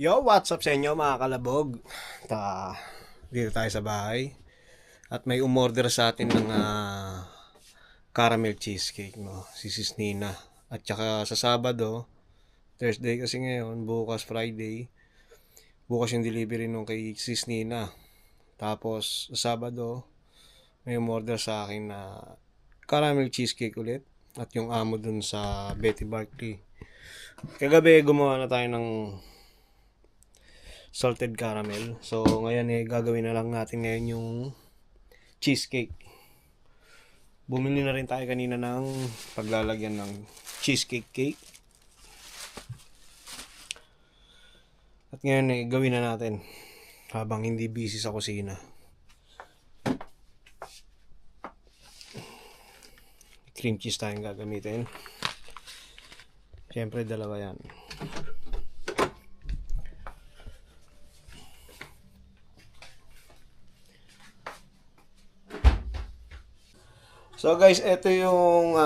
Yo, what's up sa inyo mga kalabog? Dito tayo sa bahay. At may umorder sa atin ng caramel cheesecake, no? Si Sis Nina. At saka sa Sabado, Thursday kasi ngayon, bukas Friday. Bukas yung delivery nung kay Sis Nina. Tapos sa Sabado, may umorder sa akin na caramel cheesecake ulit. At yung amo dun sa Betty Barkley. Kagabi gumawa na tayo ng salted caramel. So, ngayon gagawin na lang natin ngayon yung cheesecake. Bumili na rin tayo kanina ng paglalagyan ng cheesecake cake. At ngayon gawin na natin habang hindi busy sa kusina. Cream cheese tayong gagamitin. Siyempre dalawa yan. So guys, ito yung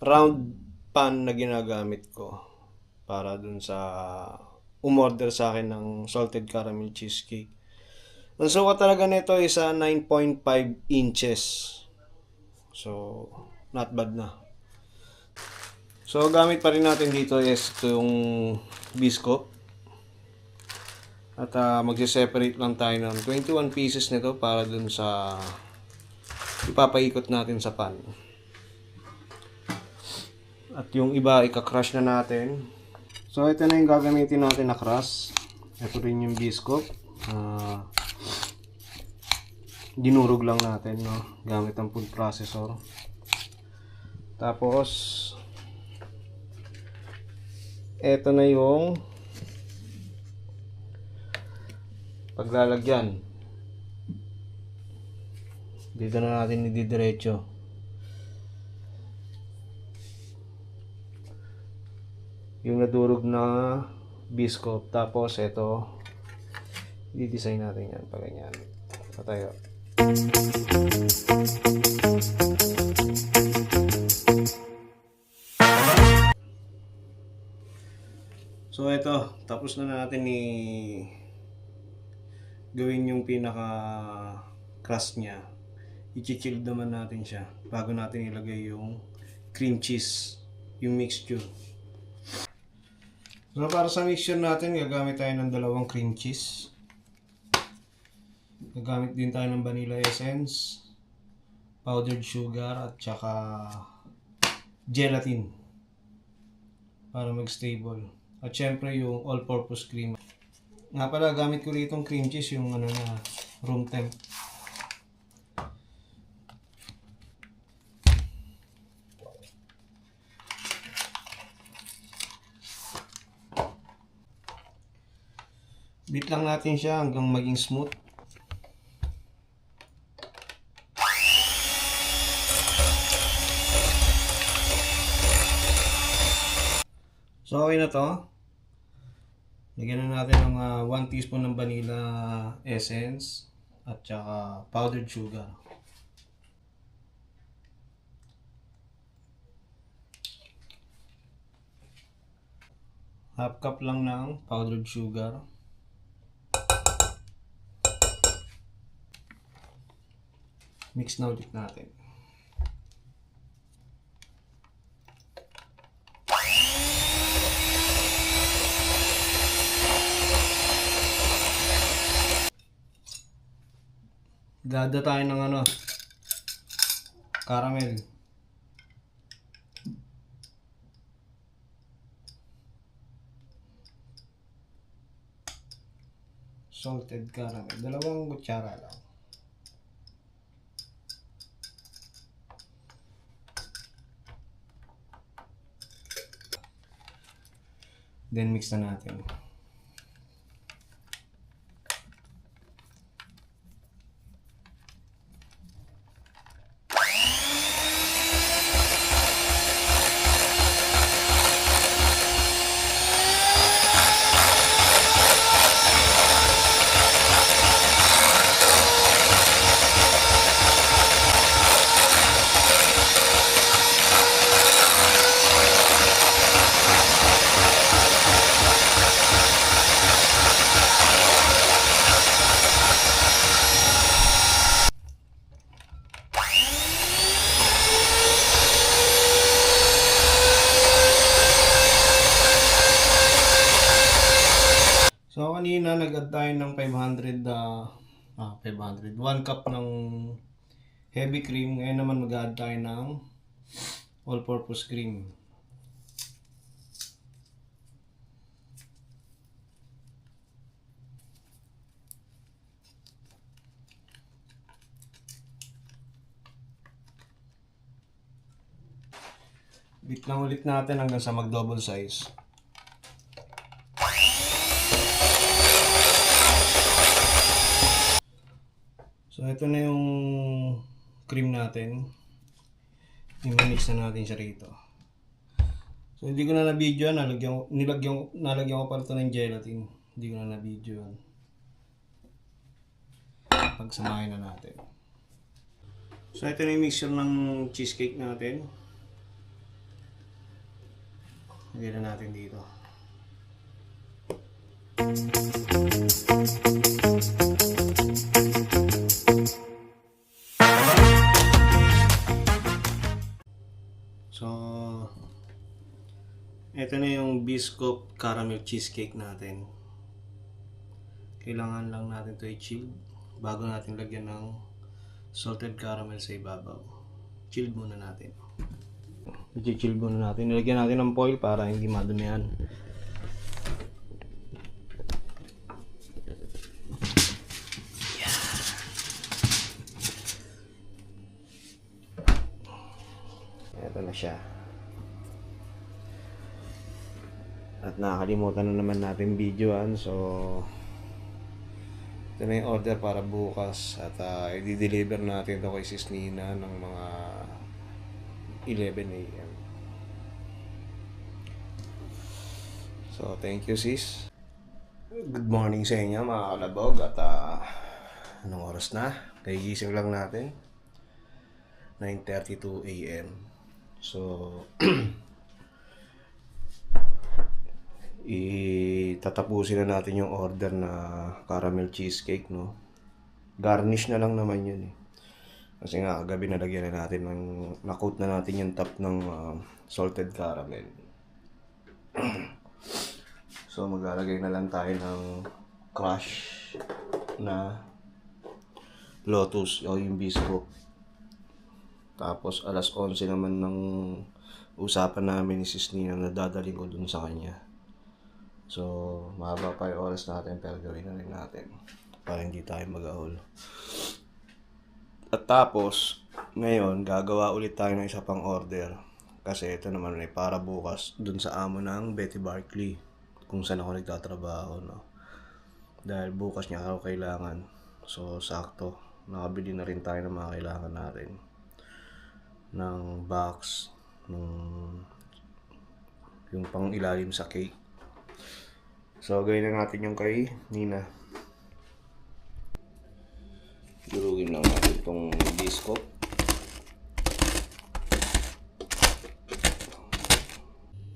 round pan na ginagamit ko para dun sa umorder sa akin ng salted caramel cheesecake. Ang sukat talaga nito is 9.5 inches. So, not bad na. So, gamit pa rin natin dito is itong biscuit. At magsiseparate lang tayo ng 21 pieces nito para dun sa ipapaikot natin sa pan. At yung iba ika-crush na natin. So ito na yung gagamitin natin na crush. Ito rin yung biscuit. Dinurog lang natin, no, gamit ang food processor. Tapos ito na yung paglalagyan. Dito na natin ididiretso. Yung nadurog na biscuit. Tapos ito, i-design natin yan pa ganyan. Patayo. So ito, tapos na natin gawin yung pinaka crust niya. I-chill naman natin siya bago natin ilagay yung cream cheese, yung mixture. So para sa mixture natin, gagamit tayo ng dalawang cream cheese. Gagamit din tayo ng vanilla essence, powdered sugar, at saka gelatin para mag-stable. At syempre yung all-purpose cream. Nga pala, gamit ko rito yung cream cheese, yung na room temp. Beat lang natin siya hanggang maging smooth. So okay na to. Lagyan na natin ng 1 teaspoon ng vanilla essence at saka powdered sugar. Half cup lang ng powdered sugar. Mix na ulit natin. Dada tayo ng caramel. Salted caramel. 2 kutsara lang. Then mix na natin. So kanina nag-add tayo ng 500 1 cup ng heavy cream. Ngayon naman mag-add tayo ng all-purpose cream. Beat lang ulit natin hanggang sa mag-double size. So ito na yung cream natin. I-mix na natin siya rito. So hindi ko na na-video, nalagyan ko pa ito ng gelatin. Hindi ko na na-video. Pagsamahin na natin. So ito na yung mixture ng cheesecake natin. Lagyan na natin dito. So, ito na yung Biscoff caramel cheesecake natin. Kailangan lang natin ito i-chill bago natin lagyan ng salted caramel sa ibabaw. Chill muna natin. I-chill muna natin. Nilagyan natin ng foil para hindi madumihan. Ito na siya. At nakakalimutan na naman natin videoan. So ito na yung order para bukas. At i-deliver natin ito kay Sis Nina ng mga 11 AM. So thank you sis. Good morning sa inyo mga kalabog. At anong oras na? Kagigising lang natin. 9:32 AM. So itatapusin na natin yung order na caramel cheesecake, no? Garnish na lang naman yun eh. Kasi nga kagabi nalagyan na natin na-coat na natin yung top ng salted caramel. So maglalagay na lang tayo ng crush na lotus o yung Biscoff. Tapos alas 11 naman ng usapan namin ni Sis Nina na dadaling ko dun sa kanya. So mahaba pa yung oras natin pero gawin na rin natin para hindi tayo mag-ahol. At tapos ngayon gagawa ulit tayo ng isa pang order. Kasi ito naman ay para bukas dun sa amo ng Betty Barkley kung saan ako nagtatrabaho, no? Dahil bukas niya ako kailangan. So sakto, nakabili na rin tayo ng mga kailangan natin. Ng box, yung pang ilalim sa cake. So gawin na natin yung kay Nina. Durugin lang natin itong Biscoff.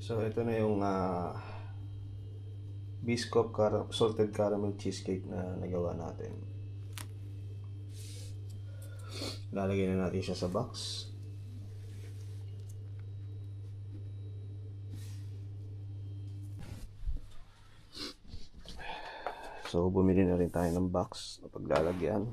So ito na yung Biscoff salted caramel cheesecake na nagawa natin. Lalagay na natin siya sa box. So bumili na rin tayo ng box na paglalagyan.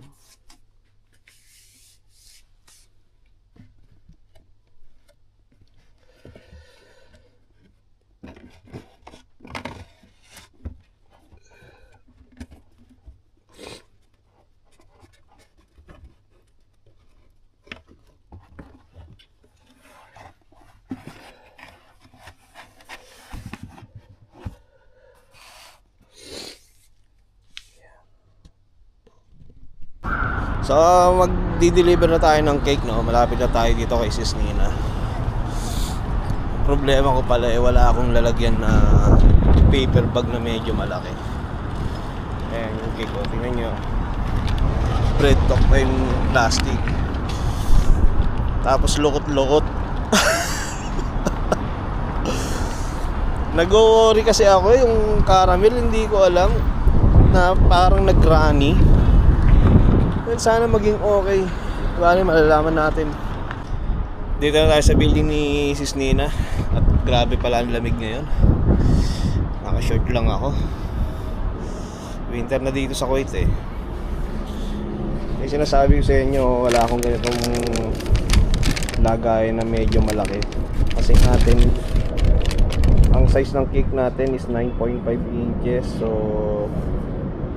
So magdi-deliver na tayo ng cake, no? Malapit na tayo dito kay Sis Nina. Problema ko pala wala akong lalagyan na paper bag na medyo malaki. Ayan yung cake, oh. Tingnan nyo. Bread talk pa yung plastic. Tapos lukot-lukot. Nag-worry kasi ako yung caramel, hindi ko alam na parang nag-runny. Sana maging okay. Bali malalaman natin. Dito na tayo sa building ni Sis Nina. At grabe pala ang lamig ngayon. Naka-short lang ako. Winter na dito sa Kuwait eh. May sinasabi ko sa inyo, wala akong ganitong lagay na medyo malaki. Kasi natin, ang size ng cake natin is 9.5 inches. So,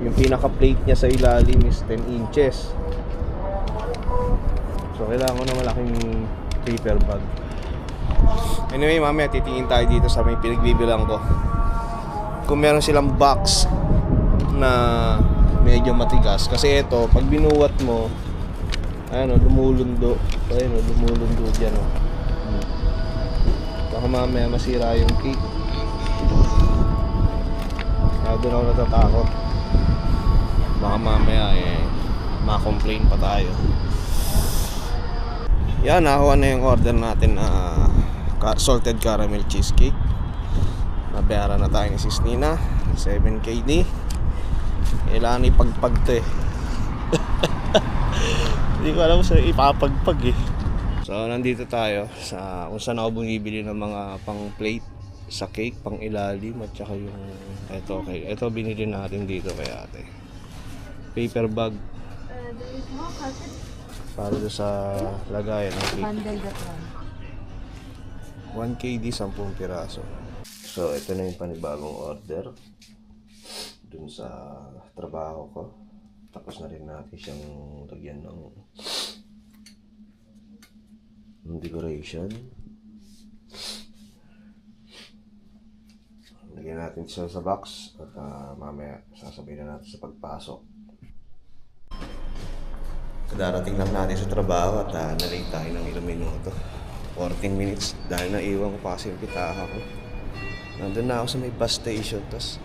yung pinaka-plate niya sa ilalim is 10 inches. So, kailangan ko na malaking paper bag. Anyway, mamaya titingin tayo dito sa may pinagbibilang ko. Kung meron silang box na medyo matigas. Kasi ito, pag binuwat mo, ayan o, lumulundo. Ayan o, lumulundo dyan o. Baka mamaya masira yung cake. Kaya doon ako natatakot. Baka mamaya ma-complain pa tayo. Yan, nakuha na yung order natin na salted caramel cheesecake. Nabayaran na tayo ni Sis Nina, 7 KD. Kailangan ipagpag to eh. Hindi ko alam saan ipapagpag eh. So nandito tayo sa kung saan ako bumibili ng mga pang plate sa cake, pang ilalim at saka yung ito binili natin dito kay ate. Paper bag para sa lagayan ng cake. 1 KD 10 piraso. So ito na yung panibagong order dun sa trabaho ko. Tapos na rin natin siyang lagyan ng decoration. Lagyan natin siya sa box at mamaya sasabihin na natin sa pagpasok. Kadarating lang natin sa trabaho at nalate tayo ng ilang minuto. 14 minutes dahil naiwan ko pa kasi yung pitaha ko. Nandun na ako sa may bus station, tapos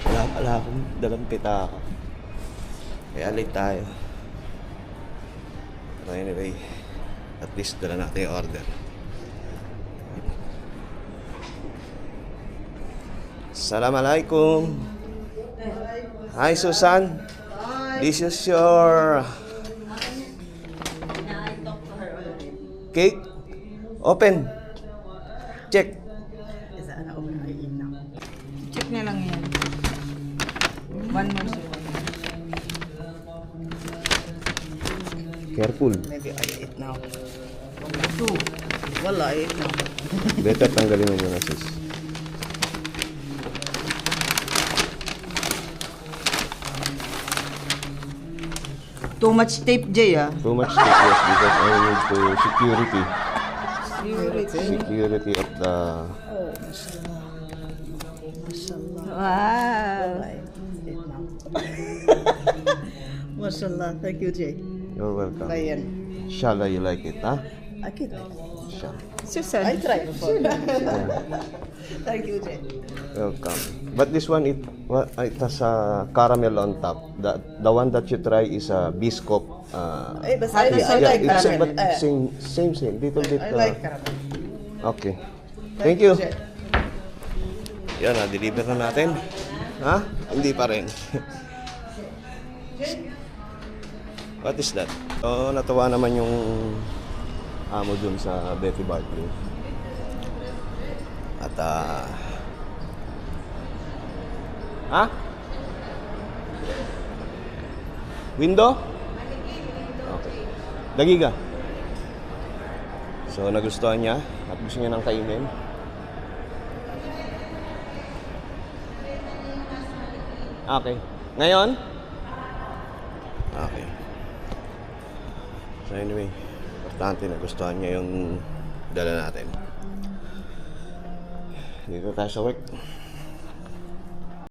wala pala akong dalang pitaha. Kaya late tayo. But anyway, at least dala natin yung order. Assalamualaikum. Hi Susan. This is your cake. Open. Check. Check na lang yan. One more sir. Careful. Maybe I eat now. Two. Wala, I eat now. Better tanggalin mo muna sis. Too much tape, Jay, ah. Too much thickness because I need to security of the Oh, wow. Mashallah. Thank you, Jay. You're welcome. Ayan. Inshallah you like it, huh? I can. Inshallah. Susan. I try. Thank you, Jay. Welcome. But this one it has a caramel on top. The one that you try is a biscuit. But I like it's caramel. but same little bit. I like caramel. Okay. Thank you. Jay. Yan na, deliver na natin. Ha? Hindi pa rin. What is that? So, natuwa naman yung amo dun sa Betty Bartley. At ha? Window? Okay. Dagiga. So, nagustuhan niya at gusto niya nang kainin. Okay. Ngayon? Okay. So anyway, importante na gustuhan niya yung dala natin. Dito tayo sa work.